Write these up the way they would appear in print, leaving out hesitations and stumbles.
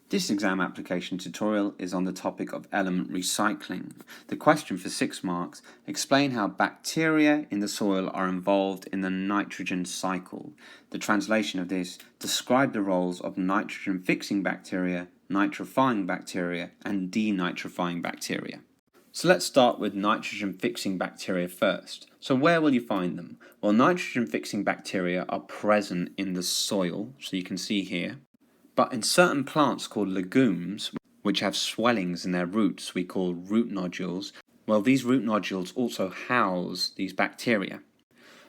This exam application tutorial is on the topic of element recycling. The question for 6 marks: explain how bacteria in the soil are involved in the nitrogen cycle. The translation of this: describe the roles of nitrogen-fixing bacteria, nitrifying bacteria, and denitrifying bacteria. So let's start with nitrogen-fixing bacteria first. So where will you find them? Well, nitrogen-fixing bacteria are present in the soil, so you can see here. But in certain plants called legumes, which have swellings in their roots, we call root nodules, well, these root nodules also house these bacteria.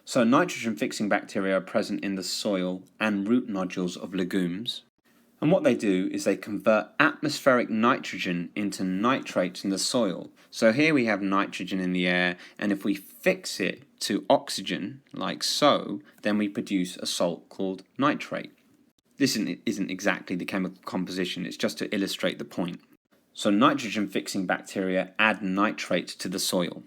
So nitrogen-fixing bacteria are present in the soil and root nodules of legumes. And what they do is they convert atmospheric nitrogen into nitrates in the soil. So here we have nitrogen in the air, and if we fix it to oxygen, like so, then we produce a salt called nitrate. This isn't exactly the chemical composition, it's just to illustrate the point. So nitrogen-fixing bacteria add nitrates to the soil.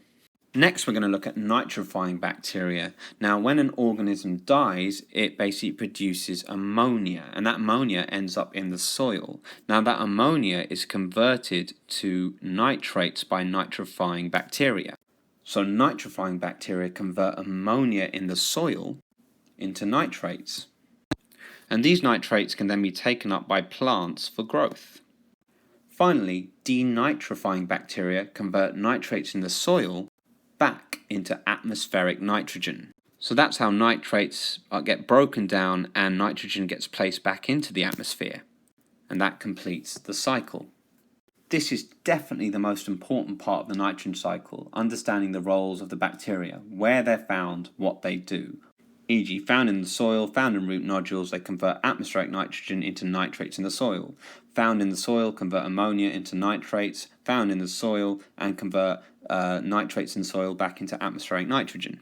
Next, we're going to look at nitrifying bacteria. Now, when an organism dies, it basically produces ammonia, and that ammonia ends up in the soil. Now, that ammonia is converted to nitrates by nitrifying bacteria. So nitrifying bacteria convert ammonia in the soil into nitrates. And these nitrates can then be taken up by plants for growth. Finally, denitrifying bacteria convert nitrates in the soil back into atmospheric nitrogen. So that's how nitrates get broken down and nitrogen gets placed back into the atmosphere. And that completes the cycle. This is definitely the most important part of the nitrogen cycle, understanding the roles of the bacteria, where they're found, what they do. E.g., found in the soil, found in root nodules, they convert atmospheric nitrogen into nitrates in the soil. Found in the soil, convert ammonia into nitrates. Found in the soil and convert nitrates in the soil back into atmospheric nitrogen.